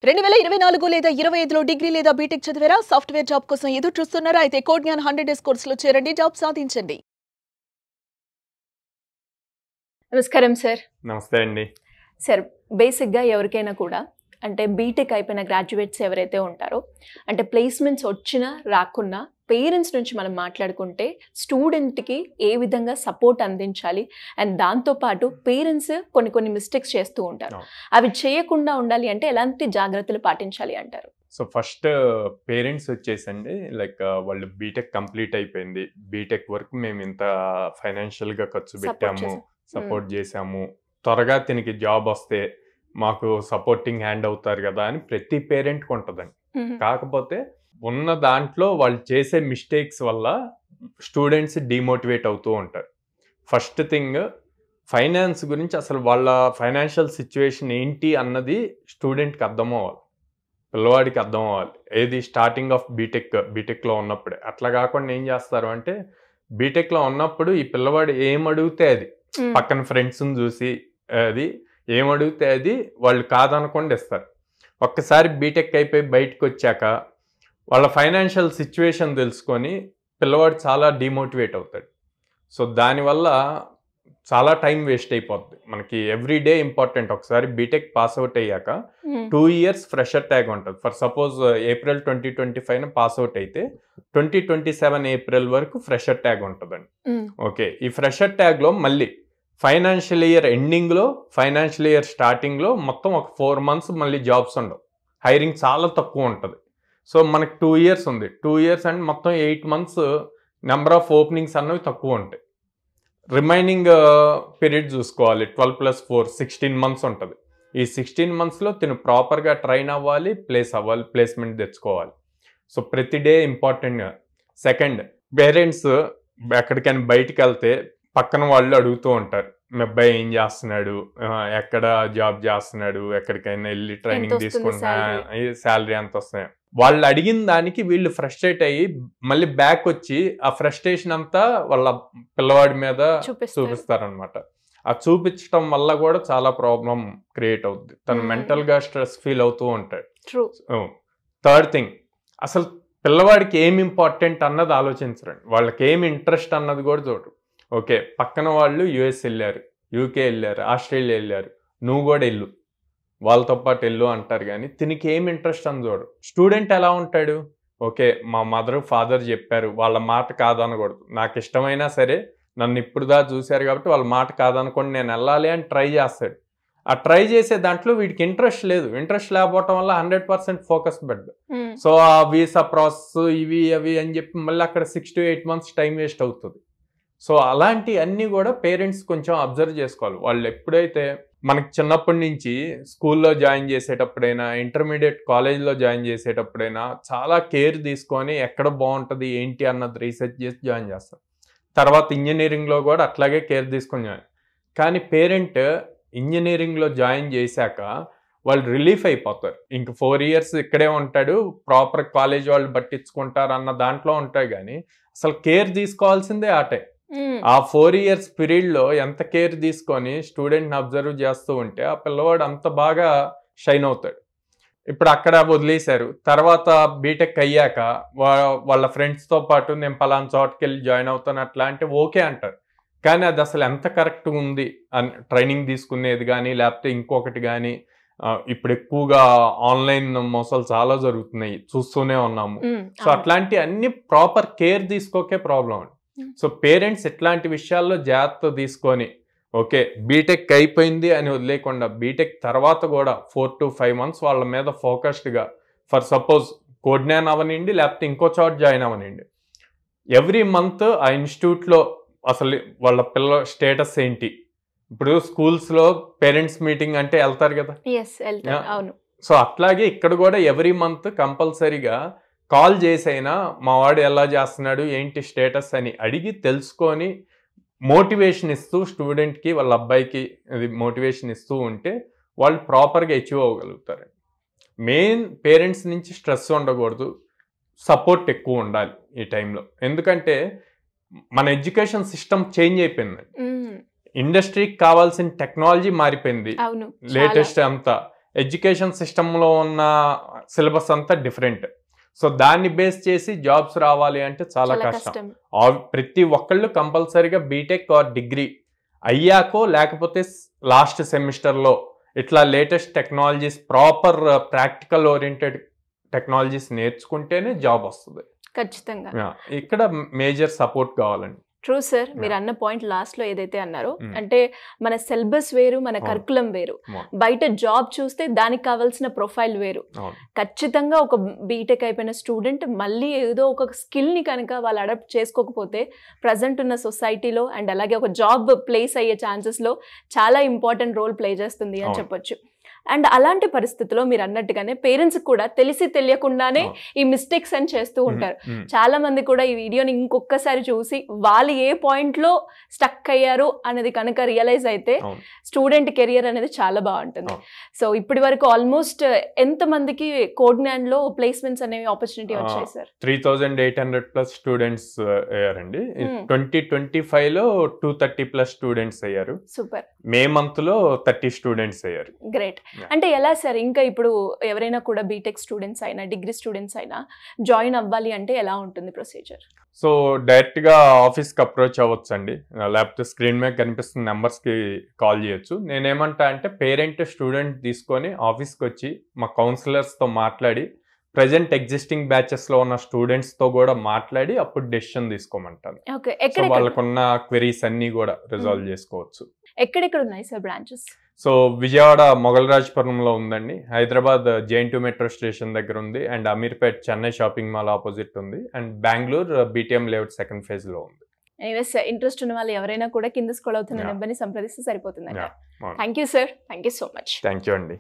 2024 లేదా 25లో డిగ్రీ లేదా బీటెక్ చదివారా? సాఫ్ట్‌వేర్ జాబ్ కోసం ఎదురు చూస్తున్నారా? అయితే కోడ్ జ్ఞాన్ 100 డేస్ కోర్సులో చేరండి, జాబ్ సాధించండి. నమస్కారం సార్. నమస్తే అండి. సార్, బేసిక్‌గా ఎవరికైనా కూడా అంటే బీటెక్ అయిపోయిన గ్రాడ్యుయేట్స్ ఎవరైతే ఉంటారో అంటే ప్లేస్‌మెంట్స్ వచ్చినా రాకున్నా పేరెంట్స్ నుంచి మనం మాట్లాడుకుంటే స్టూడెంట్‌కి ఏ విధంగా సపోర్ట్ అందించాలి అండ్ దాంతోపాటు పేరెంట్స్ కొన్ని మిస్టేక్స్ చేస్తూ ఉంటారు. అవి చేయకుండా ఉండాలి అంటే ఎలాంటి జాగ్రత్తలు పాటించాలి అంటారు? సో ఫస్ట్ పేరెంట్స్ వచ్చేసండి లైక్ వాళ్ళు బీటెక్ కంప్లీట్ అయిపోయింది, బీటెక్ వరకు మేము ఇంత ఫైనాన్షియల్గా ఖర్చు పెట్టాము, సపోర్ట్ చేసాము, త్వరగా తినికి జాబ్ వస్తే మాకు సపోర్టింగ్ హ్యాండ్ అవుతారు కదా అని ప్రతి పేరెంట్కి ఉంటుందండి. కాకపోతే ఉన్న దాంట్లో వాళ్ళు చేసే మిస్టేక్స్ వల్ల స్టూడెంట్స్ డిమోటివేట్ అవుతూ ఉంటారు. ఫస్ట్ థింగ్, ఫైనాన్స్ గురించి అసలు వాళ్ళ ఫైనాన్షియల్ సిచ్యువేషన్ ఏంటి అన్నది స్టూడెంట్కి అర్థం అవ్వాలి, పిల్లవాడికి అర్థం అవ్వాలి. ఏది స్టార్టింగ్ ఆఫ్ బీటెక్లో ఉన్నప్పుడే. అట్లా కాకుండా ఏం చేస్తారు అంటే బీటెక్లో ఉన్నప్పుడు ఈ పిల్లవాడు ఏం అడిగితే అది పక్కన ఫ్రెండ్స్ని చూసి అది ఏం అడిగితే అది వాళ్ళు కాదనకుండా ఇస్తారు. ఒక్కసారి బీటెక్ అయిపోయి బయటకు వచ్చాక వాళ్ళ ఫైనాన్షియల్ సిచ్యువేషన్ తెలుసుకొని పిల్లవాడు చాలా డిమోటివేట్ అవుతాడు. సో దానివల్ల చాలా టైం వేస్ట్ అయిపోద్ది. మనకి ఎవ్రీ డే ఇంపార్టెంట్. ఒకసారి బీటెక్ పాస్ అవుట్ అయ్యాక 2 years ఫ్రెషర్ ట్యాగ్ ఉంటుంది. For suppose April 2025 pass out అయితే 2027 ఏప్రిల్ వరకు ఫ్రెషర్ ట్యాగ్ ఉంటుందండి. ఓకే, ఈ ఫ్రెషర్ ట్యాగ్లో మళ్ళీ ఫైనాన్షియల్ ఇయర్ ఎండింగ్లో, ఫైనాన్షియల్ ఇయర్ స్టార్టింగ్లో మొత్తం ఒక 4 months మళ్ళీ జాబ్స్ ఉండవు, హైరింగ్ చాలా తక్కువ ఉంటుంది. సో మనకు 2 years ఉంది. 2 years అంటే మొత్తం 8 months నెంబర్ ఆఫ్ ఓపెనింగ్స్ అన్నవి తక్కువ ఉంటాయి. రిమైనింగ్ పీరియడ్ చూసుకోవాలి, 12 + 4 16 months ఉంటుంది. ఈ 16 monthsలో తిను ప్రాపర్గా ట్రైన్ అవ్వాలి, ప్లేస్మెంట్ తెచ్చుకోవాలి. సో ప్రతి డే ఇంపార్టెంట్. సెకండ్, పేరెంట్స్ ఎక్కడికైనా బయటికి వెళ్తే పక్కన వాళ్ళు అడుగుతూ ఉంటారు, మీ అబ్బాయి ఏం చేస్తున్నాడు, ఎక్కడ జాబ్ చేస్తున్నాడు, ఎక్కడికైనా వెళ్ళి ట్రైనింగ్ తీసుకుంటున్నా, శాలరీ ఎంత వస్తున్నాయి. వాళ్ళు అడిగిన దానికి వీళ్ళు ఫ్రస్ట్రేట్ అయ్యి మళ్ళీ బ్యాక్ వచ్చి ఆ ఫ్రస్ట్రేషన్ అంతా వాళ్ళ పిల్లవాడి మీద చూపిస్తారనమాట. ఆ చూపించడం వల్ల కూడా చాలా ప్రాబ్లం క్రియేట్ అవుద్ది. తను మెంటల్గా స్ట్రెస్ ఫీల్ అవుతూ ఉంటాడు. థర్డ్ థింగ్, అసలు పిల్లవాడికి ఏం ఇంపార్టెంట్ అన్నది ఆలోచించరండి. వాళ్ళకి ఏమి ఇంట్రెస్ట్ అన్నది కూడా చూడరు. ఓకే, పక్కన వాళ్ళు యుఎస్ వెళ్ళారు, యూకే వెళ్ళారు, ఆస్ట్రేలియా వెళ్ళారు, నువ్వు కూడా వెళ్ళు, వాళ్ళతో పాటు వెళ్ళు అంటారు. కానీ తినికి ఏం ఇంట్రెస్ట్ అని చూడరు. స్టూడెంట్ ఎలా ఉంటాడు, ఓకే మా మదర్ ఫాదర్ చెప్పారు, వాళ్ళ మాట కాదనకూడదు, నాకు ఇష్టమైనా సరే నన్ను ఇప్పుడుదా చూశారు కాబట్టి వాళ్ళ మాట కాదనుకోండి నేను వెళ్ళాలి అని ట్రై చేస్తాడు. ఆ ట్రై చేసే దాంట్లో వీడికి ఇంట్రెస్ట్ లేదు. ఇంట్రెస్ట్ లేకపోవటం వల్ల 100% ఫోకస్ పెట్టదు. సో ఆ వీసా ప్రాసెస్ ఇవి అవి అని చెప్పి మళ్ళీ అక్కడ 6 to 8 months టైం వేస్ట్ అవుతుంది. సో అలాంటి అన్నీ కూడా పేరెంట్స్ కొంచెం అబ్జర్వ్ చేసుకోవాలి. వాళ్ళు ఎప్పుడైతే మనకి చిన్నప్పటి నుంచి స్కూల్లో జాయిన్ చేసేటప్పుడైనా, ఇంటర్మీడియట్ కాలేజ్లో జాయిన్ చేసేటప్పుడైనా చాలా కేర్ తీసుకొని ఎక్కడ బాగుంటుంది ఏంటి అన్నది రీసెర్చ్ చేసి జాయిన్ చేస్తారు. తర్వాత ఇంజనీరింగ్లో కూడా అట్లాగే కేర్ తీసుకొని జాయిన్. కానీ పేరెంట్ ఇంజనీరింగ్లో జాయిన్ చేశాక వాళ్ళు రిలీఫ్ అయిపోతారు. ఇంక 4 years ఇక్కడే ఉంటాడు, ప్రాపర్ కాలేజ్ వాళ్ళు పట్టించుకుంటారు అన్న దాంట్లో ఉంటాయి. కానీ అసలు కేర్ తీసుకోవాల్సిందే ఆటే. ఆ 4 years పీరియడ్లో ఎంత కేర్ తీసుకొని స్టూడెంట్ని అబ్జర్వ్ చేస్తూ ఉంటే ఆ పిల్లవాడు అంత బాగా షైన్ అవుతాడు. ఇప్పుడు అక్కడ వదిలేశారు, తర్వాత బీటెక్ అయ్యాక వాళ్ళ ఫ్రెండ్స్తో పాటు నేను పలానా చోటుకి వెళ్ళి జాయిన్ అవుతాను అట్లా అంటే ఓకే అంటారు. కానీ అది అసలు ఎంత కరెక్ట్గా ఉంది అని ట్రైనింగ్ తీసుకునేది కానీ లేకపోతే ఇంకొకటి కానీ, ఇప్పుడు ఎక్కువగా ఆన్లైన్ మోసాలు చాలా జరుగుతున్నాయి, చూస్తూనే ఉన్నాము. సో అట్లాంటి అన్ని ప్రాపర్ కేర్ తీసుకోకే ప్రాబ్లం అండి. సో పేరెంట్స్ ఇట్లాంటి విషయాల్లో జాగ్రత్త తీసుకొని ఓకే బీటెక్ అయిపోయింది అని వదిలేకుండా బీటెక్ తర్వాత కూడా 4 to 5 months వాళ్ళ మీద ఫోకస్డ్గా, ఫర్ సపోజ్ కోడ్ జ్ఞాన్ అవనండి లేకపోతే ఇంకో చోట జాయిన్ అవనండి, ఎవ్రీ మంత్ ఆ ఇన్స్టిట్యూట్లో అసలు వాళ్ళ పిల్ల స్టేటస్ ఏంటి. ఇప్పుడు స్కూల్స్లో పేరెంట్స్ మీటింగ్ అంటే వెళ్తారు కదా, సో అట్లాగే ఇక్కడ కూడా ఎవ్రీ మంత్ కంపల్సరీగా కాల్ చేసైనా మా వాడు ఎలా చేస్తున్నాడు ఏంటి స్టేటస్ అని అడిగి తెలుసుకొని మోటివేషన్ ఇస్తూ స్టూడెంట్కి వాళ్ళ అబ్బాయికి అది మోటివేషన్ ఇస్తూ ఉంటే వాళ్ళు ప్రాపర్గా అచీవ్ అవ్వగలుగుతారు. మెయిన్ పేరెంట్స్ నుంచి స్ట్రెస్ ఉండకూడదు, సపోర్ట్ ఎక్కువ ఉండాలి ఈ టైంలో. ఎందుకంటే మన ఎడ్యుకేషన్ సిస్టమ్ చేంజ్ అయిపోయింది, ఇండస్ట్రీకి కావాల్సిన టెక్నాలజీ మారిపోయింది, లేటెస్ట్ అంతా ఎడ్యుకేషన్ సిస్టంలో ఉన్న సిలబస్ అంతా డిఫరెంట్. సో దాన్ని బేస్ చేసి జాబ్స్ రావాలి అంటే చాలా కష్టం. ప్రతి ఒక్కళ్ళు కంపల్సరీగా బీటెక్ ఆర్ డిగ్రీ అయ్యాకో లేకపోతే లాస్ట్ సెమిస్టర్లో ఇట్లా latest technologies, proper practical oriented technologies నేర్చుకుంటేనే జాబ్ వస్తుంది. ఖచ్చితంగా ఇక్కడ మేజర్ సపోర్ట్ కావాలండి. True sir. మీరు అన్న పాయింట్ లాస్ట్ లో ఏదైతే అన్నారో, అంటే మన సిలబస్ వేరు, మన కరికులం వేరు. బయట జాబ్ చూస్తే దానికి కావాల్సిన ప్రొఫైల్ వేరు. ఖచ్చితంగా ఒక బీటెక్ అయిపోయిన స్టూడెంట్ మళ్ళీ ఏదో ఒక స్కిల్ ని కనుక వాళ్ళు అడాప్ట్ చేసుకోకపోతే ప్రజెంట్ ఉన్న సొసైటీలో అండ్ అలాగే ఒక జాబ్ ప్లేస్ అయ్యే ఛాన్సెస్ లో చాలా ఇంపార్టెంట్ రోల్ ప్లే చేస్తుంది అని చెప్పొచ్చు. అండ్ అలాంటి పరిస్థితుల్లో మీరు అన్నట్టుగానే పేరెంట్స్ కూడా తెలిసి తెలియకుండానే ఈ మిస్టేక్స్ అని చేస్తూ ఉంటారు. చాలా మంది కూడా ఈ వీడియోని ఇంకొకసారి చూసి వాళ్ళు ఏ పాయింట్ లో స్టక్ అయ్యారు అనేది కనుక రియలైజ్ అయితే స్టూడెంట్ కెరియర్ అనేది చాలా బాగుంటుంది. సో ఇప్పటి వరకు ఆల్మోస్ట్ ఎంత మందికి కోడ్న్యాన్ లో ప్లేస్మెంట్స్ అనేవి ఆపర్చునిటీ వచ్చాయి సార్? 3800+ స్టూడెంట్స్ అయ్యారండి. 2025 లో 230+ స్టూడెంట్స్ అయ్యారు. సూపర్. మే మంత్ లో 30 స్టూడెంట్స్ అయ్యారు. గ్రేట్. అంటే ఎలా సార్, ఇంకా ఇప్పుడు ఎవరైనా కూడా బీటెక్ స్టూడెంట్స్ అయినా డిగ్రీ స్టూడెంట్స్ అయినా జాయిన్ అవ్వాలి అంటే ఎలా ఉంటుంది ప్రొసీజర్? సో డైరెక్ట్ గా ఆఫీస్ కి అప్రోచ్ అవ్వచ్చు అండి, లేకపోతే స్క్రీన్ మీద కనిపిస్తున్న నెంబర్స్ కి కాల్ చేయొచ్చు. నేనేమంటా అంటే పేరెంట్ స్టూడెంట్ తీసుకొని ఆఫీస్కి వచ్చి మా కౌన్సిలర్స్ తో మాట్లాడి ప్రజెంట్ ఎగ్జిస్టింగ్ బ్యాచెస్ లో ఉన్న స్టూడెంట్స్ తో కూడా మాట్లాడి అప్పుడు డెసిషన్ తీసుకోమంటాను. సో వాళ్ళకున్న క్వెరీస్ అన్ని కూడా రిజాల్వ్ చేసుకోవచ్చు. ఎక్కడెక్కడ ఉన్నాయి సార్ బ్రాంచెస్? సో విజయవాడ మొగల్రాజ్పురంలో ఉందండి, హైదరాబాద్ JN2 మెట్రో స్టేషన్ దగ్గర ఉంది, and Ameerpet Chennai shopping mall opposite ఉంది, and Bengaluru BTM layout second phase లో ఉంది. ఎనీవేస్ ఇంట్రెస్ట్ ఉన్న వాళ్ళు ఎవరైనా కూడా కింద స్క్రోల్ అవుతున్న నెంబర్ని సంప్రదిస్తే సరిపోతుందండి. Thank you sir, thank you so much. Thank you అండి.